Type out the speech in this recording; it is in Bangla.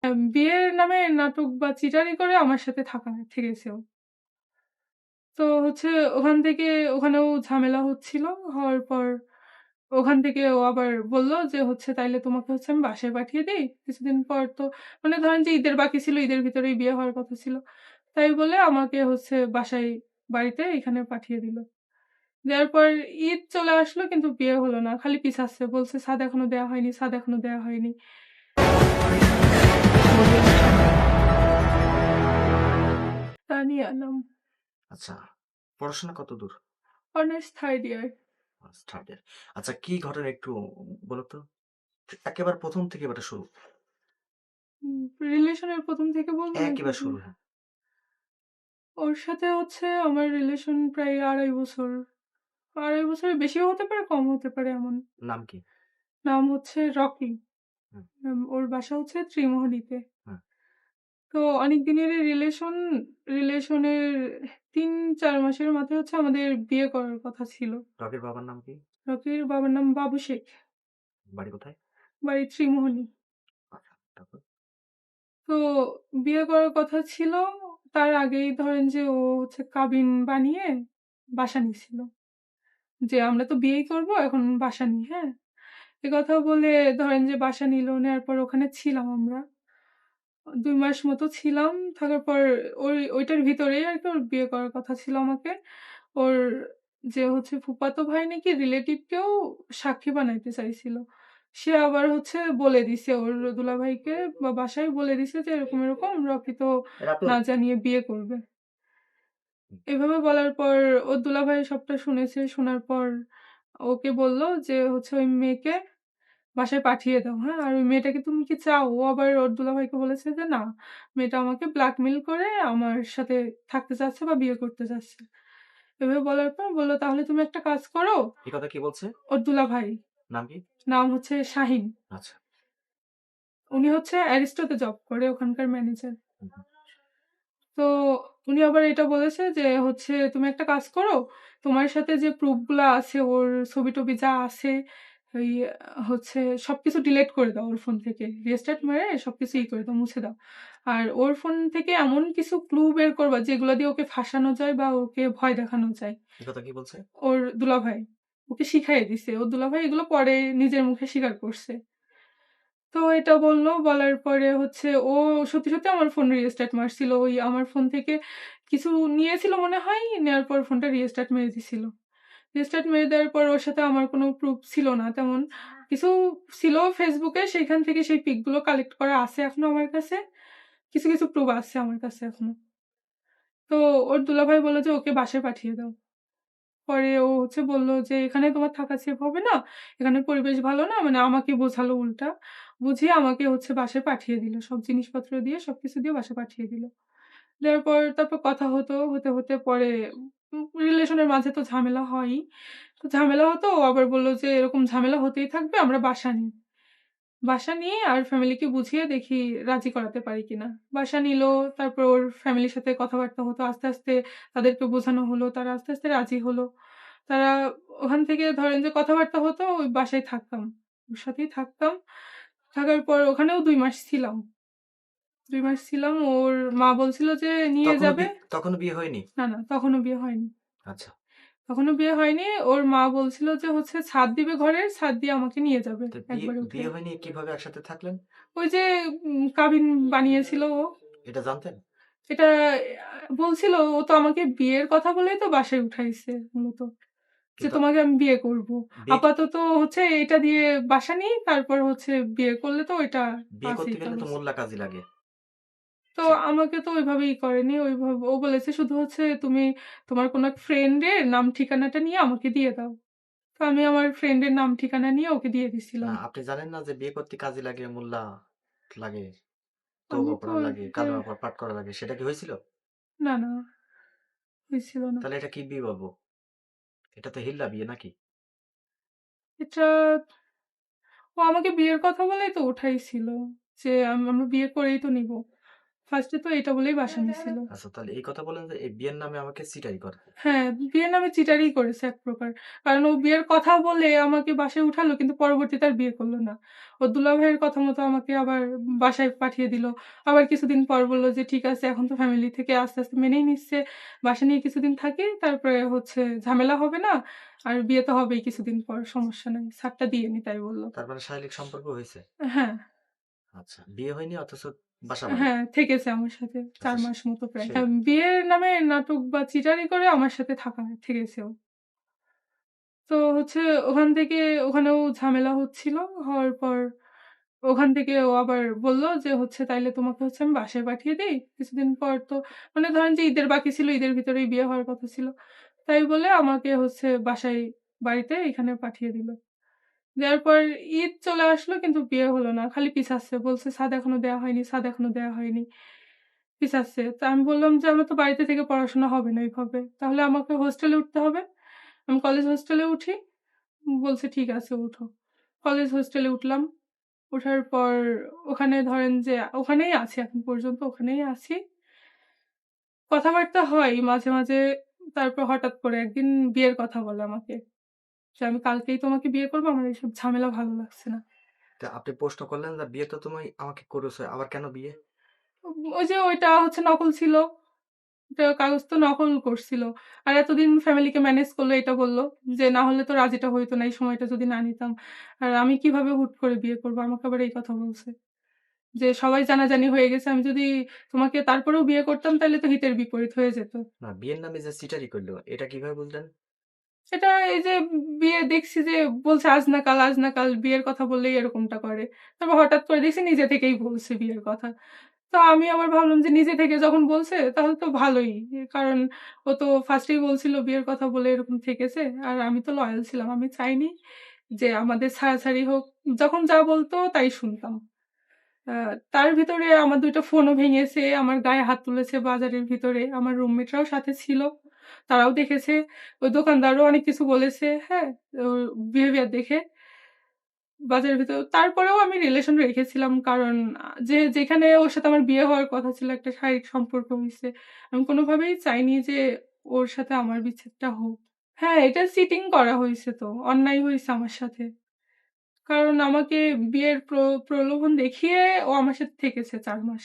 বিয়ের নামে নাটক বা চিটারি করে আমার সাথে থেকেছে ও। তো হচ্ছে ওখান থেকে ওখানেও ঝামেলা হচ্ছিল। হওয়ার পর ওখান থেকে ও আবার বলল যে হচ্ছে, "তাইলে তোমাকে হচ্ছে আমি বাসায় পাঠিয়ে দেই।" কিছুদিন পর তো মানে ধরেন যে ঈদের বাকি ছিল, ঈদের ভিতরেই বিয়ে হওয়ার কথা ছিল। তাই বলে আমাকে হচ্ছে বাড়িতে এখানে পাঠিয়ে দিল। দেওয়ার পর ঈদ চলে আসলো কিন্তু বিয়ে হলো না। খালি পিছাচ্ছে। বলছে, "ছাদ এখনো দেয়া হয়নি, ছাদ এখনো দেয়া হয়নি।" তানিয়া নাম। আচ্ছা। পড়াশোনা কতদূর? Honours 3rd year. Third year. আচ্ছা কি ঘটনা একটু বলো তো? একেবারে ১ম থেকে এবারে শুরু। রিলেশনের ১ম থেকে বলব নাকি একেবারে আপনি? শুরু, হ্যাঁ। ওর সাথে হচ্ছে আমার রিলেশন প্রায় ২.৫ বছর। ২.৫ বছরের বেশিও হতে পারে, কম হতে পারে এমন। নাম কি? নাম হচ্ছে রকি। হুম, ওর বাসা হচ্ছে ত্রিমোহনীতে। হুম। তো অনেক দিনেরই রিলেশনের ৩-৪ মাসের মাথায় হচ্ছে আমাদের বিয়ে করার কথা ছিল। রকির বাবার নাম কি? রকির বাবার নাম বাবু শেখ। বাড়ি কোথায়? বাড়ি ত্রিমোহনী। আচ্ছা, তারপর? তো বিয়ে করার কথা ছিল। তার আগেই ধরেন যে ও হচ্ছে কাবিন বানিয়ে বাসা নিছিল। যে আমরা তো বিয়েই করব এখন বাসা নিই, হ্যাঁ? এ কথা বলে ধরেন যে বাসা নিল। নেওয়ার পর ওখানে ছিলাম আমরা। ২ মাস মতো ছিলাম। থাকার পর ওইটার ভিতরেই আরকি ওর বিয়ে করার কথা ছিল আমাকে। ওর যে হচ্ছে ফুফাতো ভাই নাকি রিলেটিভকেও সাক্ষী বানাইতে চাইছিল। সে আবার হচ্ছে বলে দিছে ওর দুলাভাইকে বা বাসায় বলে দিছে যে এরকম রকি তো রাতুল। না জানিয়ে বিয়ে করবে। হুম, এভাবে বলার পর ওর দুলাভাই সবটা শুনেছে। শোনার পর ওকে বলল যে হচ্ছে ওই মেয়েকে বাসায় পাঠিয়ে দাও, হ্যাঁ? আর ওই মেয়েটাকে তুমি কি চাও? ও আবার ওর দুলাভাইকে বলেছে যে, "না, মেয়েটা আমাকে ব্ল্যাকমেইল করে আমার সাথে থাকতে চাচ্ছে বা বিয়ে করতে চাচ্ছে।" এভাবে বলার পর বলল, "তাহলে তুমি একটা কাজ করো।" এই কথা কি বলছে? ওর দুলাভাই, নাম কি? নাম হচ্ছে শাহিন। আচ্ছা। উনি হচ্ছে অ্যারিস্টোতে জব করে, ওখানকার ম্যানেজার। হুম, হুম। তো উনি আবার এটা বলেছে যে হচ্ছে, "তুমি একটা কাজ করো, তোমার সাথে যে প্রুফ গুলা আছে ওর ছবি-টবি যা আছে, ওই হচ্ছে সবকিছু ডিলিট করে দাও ওর ফোন থেকে। রিস্টার্ট মেরে সবকিছু করে দাও, মুছে দাও। আর ওর ফোন থেকে এমন কিছু ক্লু বের করবা যেগুলা দিয়ে ওকে ফাঁসানো যায় বা ওকে ভয় দেখানো যায়।" এই কথা কি বলছে? ওর দুলাভাই ওকে শিখাইয়ে দিছে। ওর দুলাভাই এগুলো পরে নিজের মুখে স্বীকার করছে। তো এটা বলল, বলার পরে হচ্ছে ও সত্যি আমার ফোন রিস্টার্ট মারছিল। ওই আমার ফোন থেকে কিছু নিয়েছিল মনে হয়, নেওয়ার পর ফোনটা রিস্টার্ট মেরে দিছিল। রিস্টার্ট মেরে দেওয়ার পর ওর সাথে আমার কোনো প্রুফ ছিল না তেমন। কিছু ছিল Facebook এ, সেখান থেকে সেই পিক গুলো কালেক্ট করা আছে এখনো আমার কাছে। কিছু প্রুফ আছে আমার কাছে এখনো। তো ওর দুলাভাই বলল যে, "ওকে বাসায় পাঠিয়ে দাও।" পরে ও হচ্ছে বলল যে, "এখানে তোমার থাকা সেফ হবে না। এখানের পরিবেশ ভালো না।" মানে আমাকে বোঝালো উল্টা। বুঝিয়ে আমাকে হচ্ছে বাসায় পাঠিয়ে দিল। সব জিনিসপত্র দিয়ে সবকিছু দিয়ে বাসায় পাঠিয়ে দিল। দেওয়ার পর তারপর কথা হতে পরে রিলেশনের মাঝে তো ঝামেলা হয়ই। তো ঝামেলা হতো, ও আবার বলল যে, "এরকম ঝামেলা হতেই থাকবে, আমরা বাসা নিই।" বাসা নিয়ে আর ফ্যামিলিকে বুঝিয়ে দেখি রাজি করাতে পারি কিনা। বাসা নিল, তারপর ওর ফ্যামিলির সাথে কথাবার্তা হতো। আস্তে তাদেরকে বোঝানো হলো। তারা আস্তে রাজি হলো। তারা ওখান থেকে ধরেন যে কথাবার্তা হতো, ওই বাসায় থাকতাম। ওর সাথেই থাকতাম। থাকার পর ওখানেও ২ মাস ছিলাম। ২ মাস ছিলাম। ওর মা বলছিল যে নিয়ে যাবে। তখনও বিয়ে হয়নি? না, তখনও বিয়ে হয়নি। আচ্ছা। তখনও বিয়ে হয়নি। ওর মা বলছিল যে হচ্ছে ছাদ দিবে ঘরের, ছাদ দিয়ে আমাকে নিয়ে যাবে তো বিয়ে একবারে উঠে। বিয়ে হয়নি কিভাবে একসাথে থাকলেন? ওই যে কাবিন বানিয়েছিল ও। এটা জানতেন? এটা বলছিল, ও তো আমাকে বিয়ের কথা বলেই তো বাসায় উঠাইছে মূলত। যে কিন্তু তোমাকে আমি বিয়ে করব। বিয়ে আপাতত হচ্ছে এটা দিয়ে বাসা নিই, তারপর হচ্ছে বিয়ে করলে তো ওইটা বিয়ে করতে আছেই গেলে তো চান্স। মোল্লা কাজী লাগে। তো সে আমাকে তো ওইভাবেই করেনি। ও বলেছে শুধু হচ্ছে তুমি তোমার কোনো এক ফ্রেন্ডের নাম ঠিকানাটা নিয়ে আমাকে দিয়ে দাও। তো আমি আমার ফ্রেন্ডের নাম ঠিকানা নিয়ে ওকে দিয়ে না দিছিলাম। আপনি জানেন না যে বিয়ে করতে কাজী লাগে, মোল্লা লাগে, আমি তওবা তো পড়া লাগে, এভাবে কালেমা পাঠ করা লাগে। সেটা কি হয়েছিল? না, হয়েছিল না। তাহলে এটা কি বিয়ে বলবো? এটা তো হিল্লা বিয়ে নাকি? এটা ও আমাকে বিয়ের কথা বলেই তো উঠাইছিল। যে আমরা বিয়ে করেই তো নিব। ফার্স্ট এ তো এটা বলেই বাসা নিছিল। আচ্ছা তাহলে এই কথা বলেন যে এই বিয়ের নামে আমাকে চিটারি করে। হ্যাঁ, বিয়ের নামে চিটারি করেছে এক প্রকার। কারণ ও বিয়ের কথা বলে আমাকে বাসায় উঠালো কিন্তু পরবর্তীতে আর বিয়ে করল না। ওর দুলাভাইয়ের কথা মতো আমাকে আবার বাসায় পাঠিয়ে দিল। আবার কিছুদিন পর বলল যে, "ঠিক আছে এখন তো ফ্যামিলি থেকে আস্তে, আস্তে মেনেই নিচ্ছে। বাসা নিয়ে কিছুদিন থাকি। তারপরে হচ্ছে ঝামেলা হবে না। আর বিয়ে তো হবেই কিছুদিন পর। সমস্যা নাই। ছাড়টা দিয়ে নি" তাই বলল। তার মানে শারীরিক সম্পর্ক হইছে? হ্যাঁ, আচ্ছা। বিয়ে হয়নি অথচ বাসা বাড়ি। হ্যাঁ, থেকেছে আমার সাথে ৪ আচ্ছা মাস মতো প্রায়। সেই হ্যাঁ, বিয়ের নামে নাটক বা চিটারি করে আমার সাথে থেকেছে ও। তো হচ্ছে ওখান থেকে ওখানেও ঝামেলা হচ্ছিল। হওয়ার পর ওখান থেকে ও আবার বলল যে হচ্ছে, "তাইলে তোমাকে হচ্ছে আমি বাসায় পাঠিয়ে দেই।" কিছুদিন পর তো মানে ধরেন যে ঈদের বাকি ছিল, ঈদের ভিতরেই বিয়ে হওয়ার কথা ছিল। তাই বলে আমাকে হচ্ছে বাসায় বাড়িতে এখানে পাঠিয়ে দিল। দেওয়ার পর ঈদ চলে আসলো কিন্তু বিয়ে হলো না। খালি পিছাচ্ছে। বলছে, "ছাদ এখনো দেয়া হয়নি, ছাদ এখনো দেয়া হয়নি।" পিছাচ্ছে। তো আমি বললাম যে, "আমার তো বাড়িতে থেকে পড়াশোনা হবে না এভাবে। তাহলে আমাকে হোস্টেলে উঠতে হবে।" আমি কলেজ হোস্টেলে উঠি। বলছে, "ঠিক আছে উঠো।" কলেজ হোস্টেলে উঠলাম। উঠার পর ওখানে ধরেন যে ওখানেই আছি এখন পর্যন্ত ওখানেই আছি। কথাবার্তা হয় মাঝে, মাঝে। তারপর হঠাৎ করে একদিন বিয়ের কথা বলে আমাকে যে, "আমি কালকেই তোমাকে বিয়ে করব। আমার এইসব ঝামেলা ভালো লাগছে না।" তা আপনি প্রশ্ন করলেন যে বিয়ে তো তুমি আমাকে করেছো আবার কেন বিয়ে? ওই যে ওইটা হচ্ছে নকল ছিল। ওটা কাগজ তো নকল করছিল। আর এতদিন ফ্যামিলিকে ম্যানেজ করলো এটা বলল যে, "না হলে তো রাজিটা হইতো না এই সময়টা যদি না নিতাম। আর আমি কিভাবে হুট করে বিয়ে করব?" আমাকে আবার এই কথা বলছে। যে সবাই জানাজানি হয়ে গেছে। আমি যদি তোমাকে তারপরেও বিয়ে করতাম তাইলে তো হিতের বিপরীত হয়ে যেত। না বিয়ের নামে যে চিটারি করলো এটা কিভাবে বুঝলেন? সেটা এই যে বিয়ে দেখছি যে বলছে আজ না কাল বিয়ের কথা বললেই এরকমটা করে। তারপর হঠাৎ করে দেখছি নিজে থেকেই বলছে বিয়ের কথা। তো আমি আবার ভাবলাম যে নিজে থেকে যখন বলছে তাহলে তো ভালোই। কারণ ও তো ফার্স্ট এই বলছিল বিয়ের কথা বলে এরকম ঠেকেছে। আর আমি তো লয়াল ছিলাম। আমি চাইনি যে আমাদের ছাড়াছাড়ি হোক। যখন যা বলতো তাই শুনতাম। আ তার ভিতরে আমার ২ টা ফোনও ভেঙেছে, আমার গায়ে হাত তুলেছে বাজারের ভিতরে। আমার রুমমেটরাও সাথে ছিল। তারাও দেখেছে। ওই দোকানদারও অনেক কিছু বলেছে, হ্যাঁ? ওর বিহেভিয়ার দেখে বাজারের ভিতর। তারপরেও আমি রিলেশন রেখেছিলাম। কারণ যেখানে ওর সাথে আমার বিয়ে হওয়ার কথা ছিল, একটা শারীরিক সম্পর্ক হইছে। আমি কোনোভাবেই চাইনি যে ওর সাথে আমার বিচ্ছেদটা হোক। হ্যাঁ, এটা চিটিং করা হইছে তো। অন্যায় হইছে আমার সাথে। কারণ আমাকে বিয়ের প্রলোভন দেখিয়ে ও আমার সাথে থেকেছে ৪ মাস।